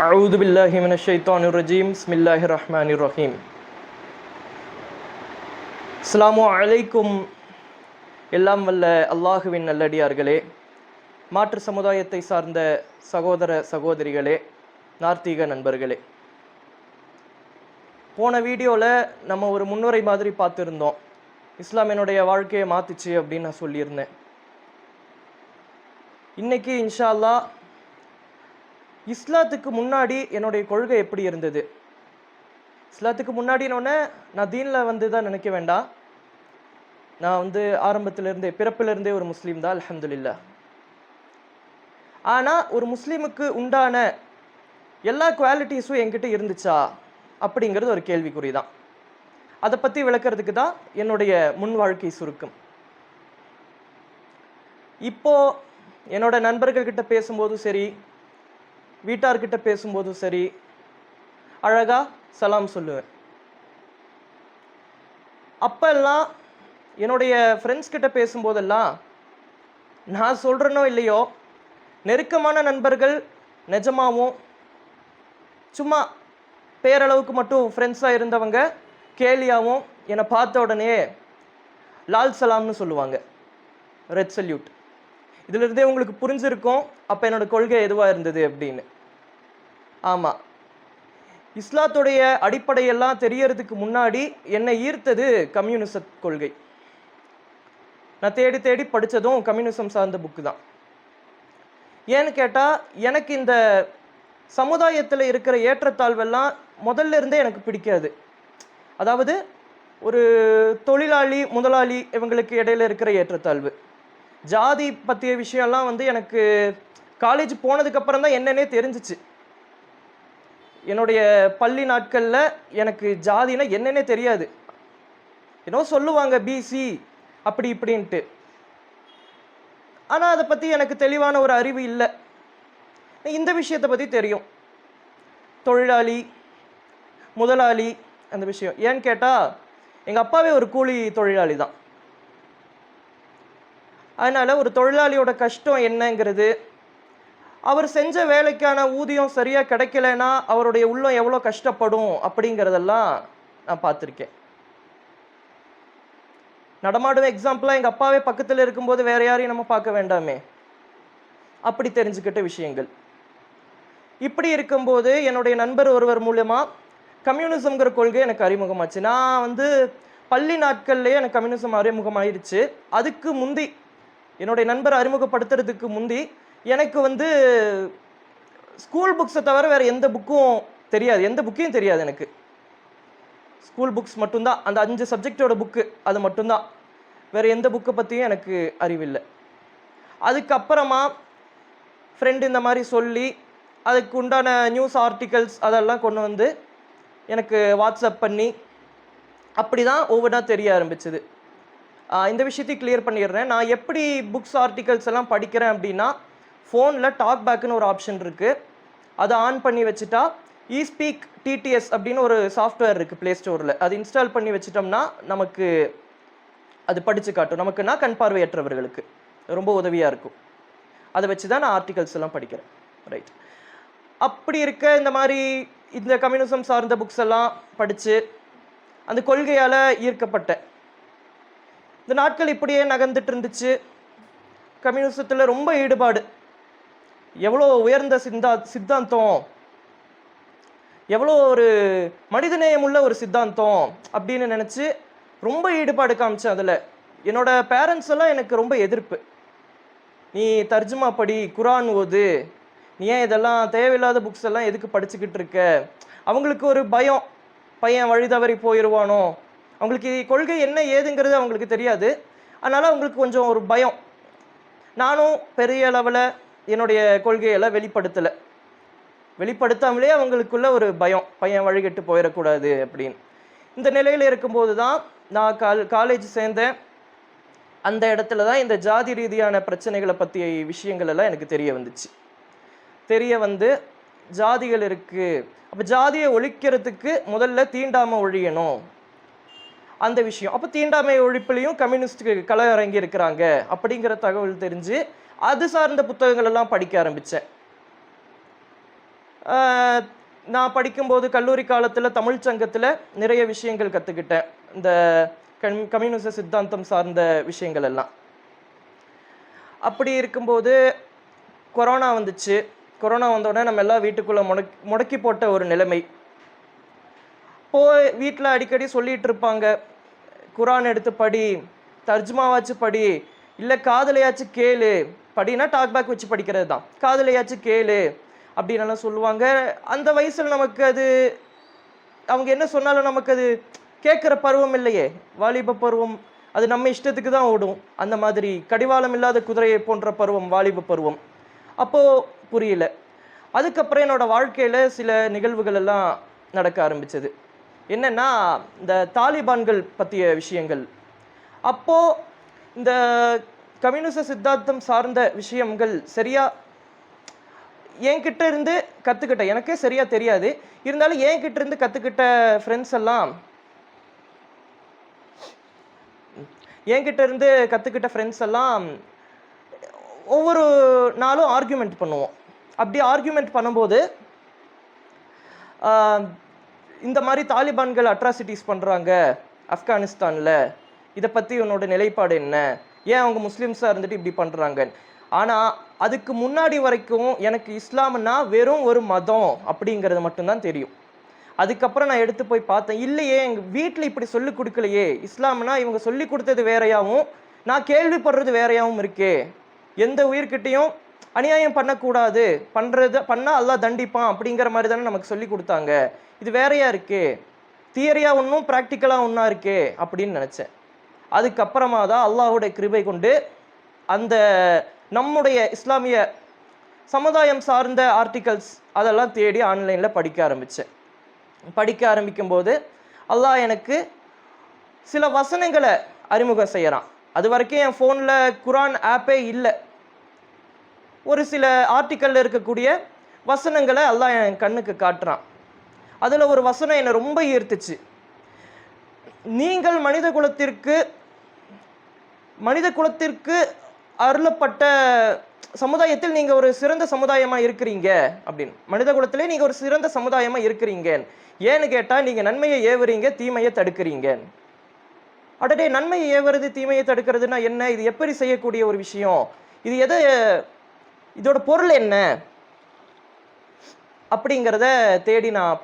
அஊது பில்லாஹி மினஷ் ஷைத்தானிர் ரஜீம். பிஸ்மில்லாஹிர் ரஹ்மானிர் ரஹீம். அஸ்ஸலாமு அலைக்கும். எல்லாம் வல்ல அல்லாஹுவின் நல்லடியார்களே, மாற்று சமுதாயத்தை சார்ந்த சகோதர சகோதரிகளே, நார்த்தீக நண்பர்களே, போன வீடியோவில் நம்ம ஒரு முன்னுரை மாதிரி பார்த்துருந்தோம். இஸ்லாம் என்னுடைய வாழ்க்கையை மாற்றுச்சு அப்படின்னு நான் சொல்லியிருந்தேன். இன்னைக்கு இன்ஷா அல்லாஹ் இஸ்லாத்துக்கு முன்னாடி என்னுடைய கொள்கை எப்படி இருந்தது. இஸ்லாத்துக்கு முன்னாடினோடனே நான் தீனில் வந்து தான் நினைக்க வேண்டாம். நான் ஆரம்பத்திலிருந்தே பிறப்பிலிருந்தே ஒரு முஸ்லீம் தான், அல்ஹம்துலில்லாஹ். ஆனால் ஒரு முஸ்லீமுக்கு உண்டான எல்லா குவாலிட்டிஸும் என்கிட்ட இருந்துச்சா அப்படிங்கிறது ஒரு கேள்விக்குறி தான். அதை பற்றி விளக்கிறதுக்கு தான் என்னுடைய முன் வாழ்க்கை சுருக்கம். இப்போது என்னோட நண்பர்கள்கிட்ட பேசும்போதும் சரி, வீட்டார்கிட்ட பேசும்போதும் சரி, அழகா சலாம் சொல்லுவேன். அப்பெல்லாம் என்னுடைய ஃப்ரெண்ட்ஸ் கிட்ட பேசும்போதெல்லாம் நான் சொல்கிறேனோ இல்லையோ, நெருக்கமான நண்பர்கள் நிஜமாவும் சும்மா பேரளவுக்கு மட்டும் ஃப்ரெண்ட்ஸாக இருந்தவங்க கேலியாகவும் என்னை பார்த்த உடனே லால் சலாம்னு சொல்லுவாங்க, ரெட் சல்யூட். இதிலிருந்தே உங்களுக்கு புரிஞ்சிருக்கும் அப்போ என்னோட கொள்கை எதுவாக இருந்தது அப்படின்னு. ஆமாம், இஸ்லாத்துடைய அடிப்படையெல்லாம் தெரியறதுக்கு முன்னாடி என்னை ஈர்த்தது கம்யூனிச கொள்கை. நான் தேடி தேடி படித்ததும் கம்யூனிசம் சார்ந்த புக்கு தான். ஏன்னு கேட்டால், எனக்கு இந்த சமுதாயத்தில் இருக்கிற ஏற்றத்தாழ்வெல்லாம் முதல்ல இருந்தே எனக்கு பிடிக்காது. அதாவது ஒரு தொழிலாளி முதலாளி இவங்களுக்கு இடையில இருக்கிற ஏற்றத்தாழ்வு, ஜாதி பற்றிய விஷயம்லாம் எனக்கு காலேஜ் போனதுக்கப்புறம் தான் என்னன்னே தெரிஞ்சிச்சு. என்னுடைய பள்ளி நாட்களில் எனக்கு ஜாதினா என்னன்னே தெரியாது. ஏன்னோ சொல்லுவாங்க பிசி அப்படி இப்படின்ட்டு. ஆனால் அதை பற்றி எனக்கு தெளிவான ஒரு அறிவு இல்லை. இந்த விஷயத்தை பற்றி தெரியும், தொழிலாளி முதலாளி அந்த விஷயம். ஏன்னு கேட்டால், எங்கள் அப்பாவே ஒரு கூலி தொழிலாளி தான். அதனால் ஒரு தொழிலாளியோட கஷ்டம் என்னங்கிறது, அவர் செஞ்ச வேலைக்கான ஊதியம் சரியாக கிடைக்கலன்னா அவருடைய உள்ளம் எவ்வளோ கஷ்டப்படும் அப்படிங்கிறதெல்லாம் நான் பார்த்துருக்கேன். நடமாடும் எக்ஸாம்பிளாக எங்கள் அப்பாவே பக்கத்தில் இருக்கும்போது வேற யாரையும் நம்ம பார்க்க வேண்டாமே, அப்படி தெரிஞ்சுக்கிட்ட விஷயங்கள். இப்படி இருக்கும்போது என்னுடைய நண்பர் ஒருவர் மூலமாக கம்யூனிசம்ங்கிற கொள்கை எனக்கு அறிமுகமாச்சு. நான் பள்ளி நாட்கள்லேயே எனக்கு கம்யூனிசம் அறிமுகமாயிருச்சு. அதுக்கு முந்தி, என்னுடைய நண்பர் அறிமுகப்படுத்துறதுக்கு முந்தி எனக்கு ஸ்கூல் புக்ஸை தவிர வேறு எந்த புக்கும் தெரியாது, எந்த புக்கையும் தெரியாது எனக்கு. ஸ்கூல் புக்ஸ் மட்டும்தான், அந்த 5 சப்ஜெக்டோட புக்கு அது மட்டும்தான். வேறு எந்த புக்கை பற்றியும் எனக்கு அறிவில்லை. அதுக்கப்புறமா ஃப்ரெண்டு இந்த மாதிரி சொல்லி அதுக்கு உண்டான நியூஸ் ஆர்டிகல்ஸ் அதெல்லாம் கொண்டு எனக்கு வாட்ஸ்அப் பண்ணி அப்படி தான் ஒவ்வொன்றா தெரிய ஆரம்பிச்சுது. இந்த விஷயத்தையும் கிளியர் பண்ணிடுறேன். நான் எப்படி புக்ஸ் ஆர்டிகல்ஸ் எல்லாம் படிக்கிறேன் அப்படின்னா, ஃபோனில் டாக் பேக்குன்னு ஒரு ஆப்ஷன் இருக்குது. அதை ஆன் பண்ணி வச்சுட்டா இஸ்பீக் டிடிஎஸ் அப்படின்னு ஒரு சாஃப்ட்வேர் இருக்குது ப்ளே ஸ்டோரில். அது இன்ஸ்டால் பண்ணி வச்சிட்டோம்னா நமக்கு அது படித்து காட்டும். நமக்குன்னா கண் பார்வையற்றவர்களுக்கு ரொம்ப உதவியாக இருக்கும். அதை வச்சு தான் நான் ஆர்டிகல்ஸ் எல்லாம் படிக்கிறேன். ரைட். அப்படி இருக்க இந்த மாதிரி இந்த கம்யூனிசம் சார்ந்த புக்ஸ் எல்லாம் படித்து அந்த கொள்கையால் ஈர்க்கப்பட்டேன். இந்த நாட்கள் இப்படியே நகர்ந்துட்டு இருந்துச்சு. கம்யூனிசத்தில் ரொம்ப ஈடுபாடு, எவ்வளோ உயர்ந்த சித்தாந்தம், எவ்வளோ ஒரு மனிதநேயம் உள்ள ஒரு சித்தாந்தம் அப்படின்னு நினச்சி ரொம்ப ஈடுபாடு காமிச்சேன் அதில். என்னோட பேரண்ட்ஸ் எல்லாம் எனக்கு ரொம்ப எதிர்ப்பு. நீ தர்ஜுமா படி, குரான் ஓது, நீ ஏன் இதெல்லாம் தேவையில்லாத புக்ஸ் எல்லாம் எதுக்கு படிச்சுக்கிட்டு இருக்க. அவங்களுக்கு ஒரு பயம், பையன் வழி தவறி போயிடுவானோ, அவங்களுக்கு கொள்கை என்ன ஏதுங்கிறது அவங்களுக்கு தெரியாது. அதனால் அவங்களுக்கு கொஞ்சம் ஒரு பயம். நானும் பெரிய அளவில் என்னுடைய கொள்கையெல்லாம் வெளிப்படுத்தாமலே அவங்களுக்குள்ள ஒரு பயம், பையன் வழிகட்டு போயிடக்கூடாது அப்படின்னு. இந்த நிலையில் இருக்கும்போது தான் நான் காலேஜ் சேர்ந்தேன். அந்த இடத்துல தான் இந்த ஜாதி ரீதியான பிரச்சனைகளை பற்றிய விஷயங்கள் எல்லாம் எனக்கு தெரிய வந்துச்சு. ஜாதிகள் இருக்குது, அப்போ ஜாதியை ஒழிக்கிறதுக்கு முதல்ல தீண்டாமை ஒழியணும் அந்த விஷயம். அப்போ தீண்டாமை ஒழிப்புலையும் கம்யூனிஸ்டுக்கு களை இறங்கி இருக்கிறாங்க அப்படிங்கிற தகவல் தெரிஞ்சு அது சார்ந்த புத்தகங்கள் எல்லாம் படிக்க ஆரம்பித்தேன். நான் படிக்கும்போது கல்லூரி காலத்தில் தமிழ் சங்கத்தில் நிறைய விஷயங்கள் கற்றுக்கிட்டேன். இந்த கம்யூனிச சித்தாந்தம் சார்ந்த விஷயங்கள் எல்லாம். அப்படி இருக்கும்போது கொரோனா வந்துச்சு. கொரோனா வந்தோடனே நம்ம எல்லாம் வீட்டுக்குள்ளே முடக்கி போட்ட ஒரு நிலைமை. வீட்டில் அடிக்கடி சொல்லிட்டு இருப்பாங்க, குரான் எடுத்து படி, தர்ஜுமாவாச்சு படி, இல்லை காதலையாச்சும் கேளு. படினா டாக்பேக் வச்சு படிக்கிறது தான். காதலையாச்சும் கேளு அப்படின்னு சொல்லுவாங்க. அந்த வயசில் நமக்கு அது அவங்க என்ன சொன்னாலும் நமக்கு அது கேட்குற பருவம் இல்லையே. வாலிப பருவம், அது நம்ம இஷ்டத்துக்கு தான் ஓடும். அந்த மாதிரி கடிவாளம் இல்லாத குதிரையை போன்ற பருவம் வாலிப பருவம். அப்போது புரியல. அதுக்கப்புறம் என்னோட வாழ்க்கையில் சில நிகழ்வுகள் எல்லாம் நடக்க ஆரம்பிச்சது. என்னன்னா, இந்த தாலிபான்கள் பற்றிய விஷயங்கள். அப்போது இந்த கம்யூனிச சித்தாந்தம் சார்ந்த விஷயங்கள் சரியா என்கிட்ட இருந்து கற்றுக்கிட்ட, எனக்கே சரியா தெரியாது, இருந்தாலும் என்கிட்ட இருந்து கற்றுக்கிட்ட ஃப்ரெண்ட்ஸ் எல்லாம் ஒவ்வொரு நாளும் ஆர்கியூமெண்ட் பண்ணுவோம். அப்படி ஆர்கியூமெண்ட் பண்ணும்போது இந்த மாதிரி தாலிபான்கள் அட்ராசிட்டிஸ் பண்ணுறாங்க ஆப்கானிஸ்தானில், இதை பற்றி உன்னோட நிலைப்பாடு என்ன, ஏன் அவங்க முஸ்லீம்ஸாக இருந்துட்டு இப்படி பண்ணுறாங்க. ஆனால் அதுக்கு முன்னாடி வரைக்கும் எனக்கு இஸ்லாம்னா வெறும் ஒரு மதம் அப்படிங்கிறது மட்டும்தான் தெரியும். அதுக்கப்புறம் நான் எடுத்து போய் பார்த்தேன், இல்லையே எங்கள் வீட்டில் இப்படி சொல்லி கொடுக்கலையே. இஸ்லாம்னா இவங்க சொல்லி கொடுத்தது வேறையாகவும் நான் கேள்விப்படுறது வேறையாகவும் இருக்கே. எந்த உயிர்கிட்டையும் அநியாயம் பண்ணக்கூடாது, பண்ணால் அல்லாஹ் தண்டிப்பான் அப்படிங்கிற மாதிரி தானே நமக்கு சொல்லி கொடுத்தாங்க. இது வேறையா இருக்கே, தியரியா ஒன்றும் ப்ராக்டிக்கலாக ஒன்றா இருக்கே அப்படின்னு நினச்சேன். அதுக்கப்புறமா தான் அல்லாஹ்வுடைய கிருபை கொண்டு அந்த நம்முடைய இஸ்லாமிய சமுதாயம் சார்ந்த ஆர்டிகல்ஸ் அதெல்லாம் தேடி ஆன்லைனில் படிக்க ஆரம்பித்தேன். படிக்க ஆரம்பிக்கும்போது அல்லாஹ் எனக்கு சில வசனங்களை அறிமுகம் செய்கிறான். அது வரைக்கும் என் ஃபோனில் குரான் ஆப்பே இல்லை. ஒரு சில ஆர்டிக்கலில் இருக்கக்கூடிய வசனங்களை அல்லாஹ் என் கண்ணுக்கு காட்டுறான். அதில் ஒரு வசனம் என்னை ரொம்ப ஈர்த்துச்சு. நீங்கள் மனித குலத்திற்கு அருளப்பட்ட சமுதாயத்தில் நீங்கள் ஒரு சிறந்த சமுதாயமாக இருக்கிறீங்க அப்படின்னு. மனித குலத்திலே நீங்கள் ஒரு சிறந்த சமுதாயமாக இருக்கிறீங்க. ஏன்னு கேட்டால் நீங்கள் நன்மையை ஏவுறீங்க, தீமையை தடுக்கிறீங்க. அடடே, நன்மையை ஏவுறது தீமையை தடுக்கிறதுனா என்ன? இது எப்படி செய்யக்கூடிய ஒரு விஷயம்? இது இதோட பொருள் என்ன அப்படிங்கிறத தேடி நான்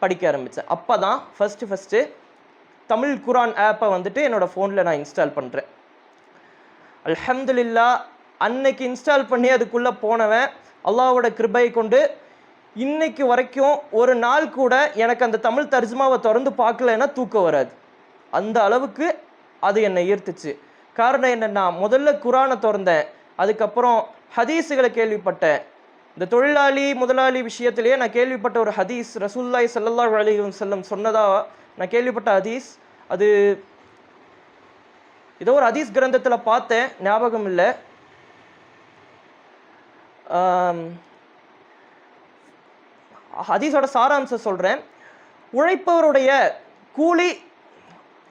படிக்க ஆரம்பித்தேன். அப்போ தான் ஃபஸ்ட்டு தமிழ் குரான் ஆப்பை வந்துட்டு என்னோடய ஃபோனில் நான் இன்ஸ்டால் பண்ணுறேன். அல்ஹம்துலில்லாஹ், அன்னைக்கு இன்ஸ்டால் பண்ணி அதுக்குள்ளே போனவன் அல்லாஹ்வோட கிருபை கொண்டு இன்னைக்கு வரைக்கும் ஒரு நாள் கூட எனக்கு அந்த தமிழ் தர்ஜுமாவை திறந்து பார்க்கலன்னா தூக்கம் வராது. அந்த அளவுக்கு அது என்னை ஈர்த்துச்சு. காரணம் என்னென்னா, முதல்ல குரானை திறந்தேன், அதுக்கப்புறம் ஹதீஸுகளை கேள்விப்பட்டேன். இந்த தொழிலாளி முதலாளி விஷயத்திலேயே நான் கேள்விப்பட்ட ஒரு ஹதீஸ், ரசூலுல்லாஹி ஸல்லல்லாஹு அலைஹி வஸல்லம் சொன்னதா நான் கேள்விப்பட்ட ஹதீஸ். அது ஏதோ ஒரு ஹதீஸ் கிரந்தத்தில் பார்த்தேன், ஞாபகம் இல்லை. ஹதீஸோட சாராம்சம் சொல்கிறேன். உழைப்பவருடைய கூலி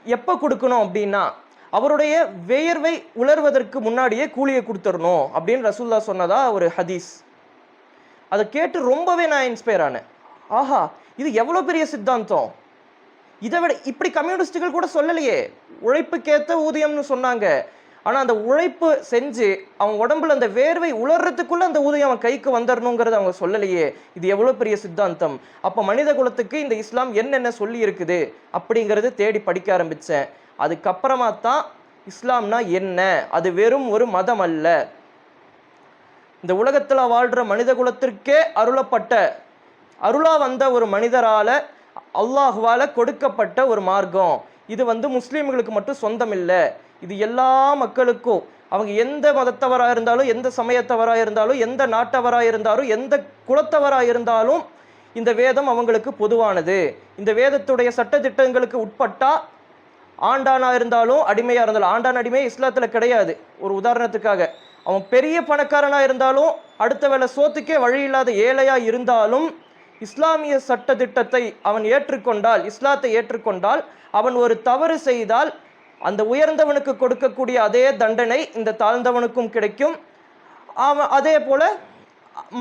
எப்போ கொடுக்கணும் அப்படின்னா, அவருடைய வேர்வை உலர்வதற்கு முன்னாடியே கூலியை கொடுத்துடணும் அப்படின்னு ரசூலுல்லாஹ் சொன்னதா ஒரு ஹதீஸ். அதை கேட்டு ரொம்பவே நான் இன்ஸ்பயர் ஆனேன். ஆஹா, இது எவ்வளோ பெரிய சித்தாந்தம்! இதை விட இப்படி கம்யூனிஸ்டுகள் கூட சொல்லலையே. உழைப்புக்கேற்ற ஊதியம்னு சொன்னாங்க. ஆனால் அந்த உழைப்பு செஞ்சு அவன் உடம்புல அந்த வேர்வை உலர்றதுக்குள்ள அந்த ஊதியம் அவன் கைக்கு வந்துடணுங்கிறத அவங்க சொல்லலையே. இது எவ்வளோ பெரிய சித்தாந்தம்! அப்போ மனித குலத்துக்கு இந்த இஸ்லாம் என்னென்ன சொல்லி இருக்குது அப்படிங்கிறது தேடி படிக்க ஆரம்பித்தேன். அதுக்கப்புறமா தான் இஸ்லாம்னா என்ன, அது வெறும் ஒரு மதம் அல்ல, இந்த உலகத்தில் வாழ்கிற மனித குலத்திற்கே அருளா வந்த ஒரு மனிதரால அல்லாஹ்வால கொடுக்கப்பட்ட ஒரு மார்க்கம். இது முஸ்லீம்களுக்கு மட்டும் சொந்தம் இல்லை, இது எல்லா மக்களுக்கும், அவங்க எந்த மதத்தவராக இருந்தாலும், எந்த சமயத்தவராக இருந்தாலும், எந்த நாட்டவராக இருந்தாலும், எந்த குலத்தவராக இருந்தாலும் இந்த வேதம் அவங்களுக்கு பொதுவானது. இந்த வேதத்துடைய சட்டத்திட்டங்களுக்கு உட்பட்டா ஆண்டானா இருந்தாலும் அடிமையாக இருந்தாலும், ஆண்டான் அடிமை இஸ்லாத்தில் கிடையாது. ஒரு உதாரணத்துக்காக, அவன் பெரிய பணக்காரனாக இருந்தாலும், அடுத்த வேளை சோத்துக்கே வழி இல்லாத ஏழையாக இருந்தாலும், இஸ்லாமிய சட்டத்திட்டத்தை அவன் ஏற்றுக்கொண்டால், இஸ்லாத்தை ஏற்றுக்கொண்டால், அவன் ஒரு தவறு செய்தால் அந்த உயர்ந்தவனுக்கு கொடுக்கக்கூடிய அதே தண்டனை இந்த தாழ்ந்தவனுக்கும் கிடைக்கும். அதே போல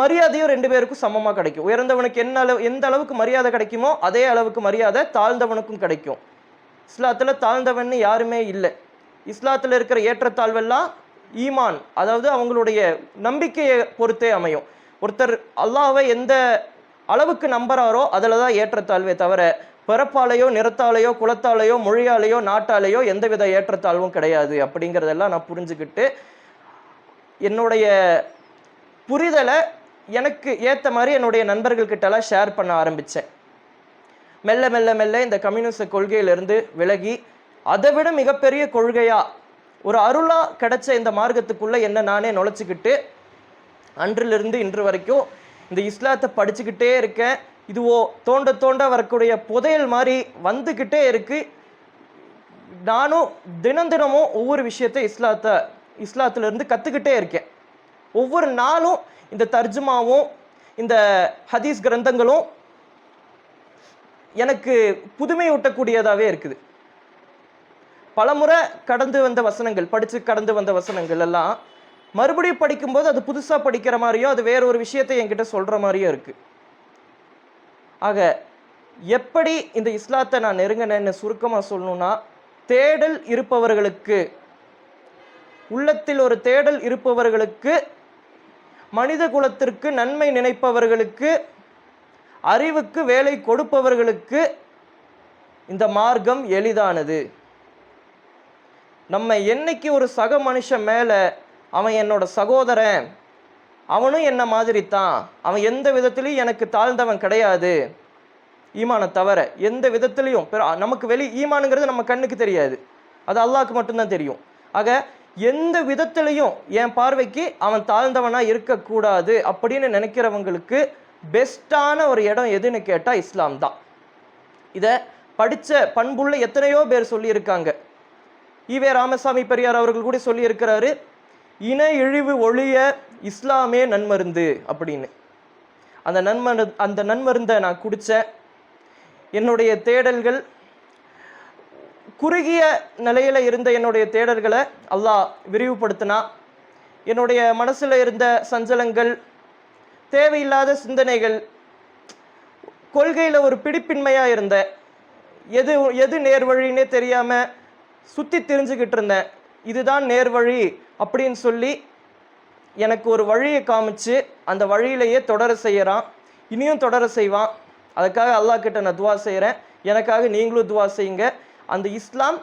மரியாதையும் ரெண்டு பேருக்கும் சமமா கிடைக்கும். உயர்ந்தவனுக்கு எந்த அளவுக்கு மரியாதை கிடைக்குமோ அதே அளவுக்கு மரியாதை தாழ்ந்தவனுக்கும் கிடைக்கும். இஸ்லாத்துல தாழ்ந்தவன் யாருமே இல்லை. இஸ்லாத்துல இருக்கிற ஏற்றத்தாழ்வெல்லாம் ஈமான், அதாவது அவங்களுடைய நம்பிக்கையை பொறுத்தே அமையும். ஒருத்தர் அல்லாஹ்வை எந்த அளவுக்கு நம்புறாரோ அதில் தான் ஏற்றத்தாழ்வே தவிர பிறப்பாலேயோ நிறத்தாலேயோ குலத்தாலேயோ மொழியாலேயோ நாட்டாலேயோ எந்தவித ஏற்றத்தாழ்வும் கிடையாது அப்படிங்கிறதெல்லாம் நான் புரிஞ்சுக்கிட்டு என்னுடைய புரிதலை எனக்கு ஏற்ற மாதிரி என்னுடைய நண்பர்கள்கிட்டலாம் ஷேர் பண்ண ஆரம்பித்தேன். மெல்ல மெல்ல மெல்ல இந்த கம்யூனிஸ்ட் கொள்கையிலிருந்து விலகி அதை விட மிகப்பெரிய கொள்கையா ஒரு அருளா கிடைச்ச இந்த மார்க்கத்துக்குள்ள என்ன நானே நுழைச்சிக்கிட்டு அன்றிலிருந்து இன்று வரைக்கும் இந்த இஸ்லாத்தை படிச்சுக்கிட்டே இருக்கேன். இதுவோ தோண்ட தோண்ட வரக்கூடிய புதையல் மாதிரி வந்துக்கிட்டே இருக்கு. நானும் தினம் தினமும் ஒவ்வொரு விஷயத்தை இஸ்லாத்துல இருந்து கற்றுக்கிட்டே இருக்கேன். ஒவ்வொரு நாளும் இந்த தர்ஜுமாவும் இந்த ஹதீஸ் கிரந்தங்களும் எனக்கு புதுமையூட்டக்கூடியதாகவே இருக்குது. பலமுறை கடந்து வந்த வசனங்கள், படித்து கடந்து வந்த வசனங்கள் எல்லாம் மறுபடியும் படிக்கும்போது அது புதுசாக படிக்கிற மாதிரியோ அது வேற ஒரு விஷயத்தை என்கிட்ட சொல்கிற மாதிரியோ இருக்குது. ஆக எப்படி இந்த இஸ்லாத்தை நான் நெருங்கினேன்னு சுருக்கமாக சொல்லணும்னா, தேடல் இருப்பவர்களுக்கு, உள்ளத்தில் ஒரு தேடல் இருப்பவர்களுக்கு, மனித குலத்திற்கு நன்மை நினைப்பவர்களுக்கு, அறிவுக்கு வேலை கொடுப்பவர்களுக்கு இந்த மார்க்கம் எளிதானது. நம்ம என்னைக்கு ஒரு சக மனுஷன் மேலே அவன் என்னோட சகோதரன், அவனும் என்ன மாதிரி தான், அவன் எந்த விதத்திலையும் எனக்கு தாழ்ந்தவன் கிடையாது ஈமானை தவிர, எந்த விதத்திலையும் நமக்கு ஈமானுங்கிறது நம்ம கண்ணுக்கு தெரியாது, அது அல்லாஹ்க்கு மட்டும்தான் தெரியும். ஆக எந்த விதத்திலையும் என் பார்வைக்கு அவன் தாழ்ந்தவனா இருக்கக்கூடாது அப்படின்னு நினைக்கிறவங்களுக்கு பெஸ்டான ஒரு இடம் எதுன்னு கேட்டால் இஸ்லாம் தான். இதை படித்த பண்புள்ள எத்தனையோ பேர் சொல்லியிருக்காங்க. ஈவே ராமசாமி பெரியார் அவர்கள் கூட சொல்லியிருக்கிறாரு, இன இழிவு ஒழிய இஸ்லாமே நன்மருந்து அப்படின்னு. அந்த நன்மருந்தை நான் குடித்தேன். என்னுடைய தேடல்கள் குறுகிய நிலையில் இருந்த என்னுடைய தேடல்களை அல்லாஹ் விரிவுபடுத்தினா. என்னுடைய மனசில் இருந்த சஞ்சலங்கள், தேவையில்லாத சிந்தனைகள், கொள்கையில் ஒரு பிடிப்பின்மையாக இருந்த, எது நேர்வழின்னே தெரியாமல் சுற்றி தெரிஞ்சுக்கிட்டு இருந்தேன். இதுதான் நேர்வழி அப்படின்னு சொல்லி எனக்கு ஒரு வழியை காமிச்சு அந்த வழியிலேயே தொடர செய்கிறான், இனியும் தொடர செய்வான். அதுக்காக அல்லாஹ் கிட்ட நான் துவா செய்கிறேன். எனக்காக நீங்களும் துவா செய்யுங்க. அந்த இஸ்லாம்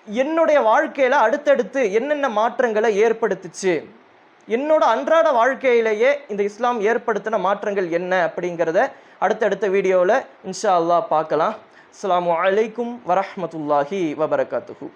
என்னுடைய வாழ்க்கையில் அடுத்தடுத்து என்னென்ன மாற்றங்களை ஏற்படுத்துச்சு, என்னோட அன்றாட வாழ்க்கையிலேயே இந்த இஸ்லாம் ஏற்படுத்தின மாற்றங்கள் என்ன அப்படிங்கிறத அடுத்தடுத்த வீடியோவில் இன்ஷா அல்லாஹ் பார்க்கலாம். அஸ்ஸலாமு அலைக்கும் வரஹ்மத்துல்லாஹி வபரகாத்துஹு.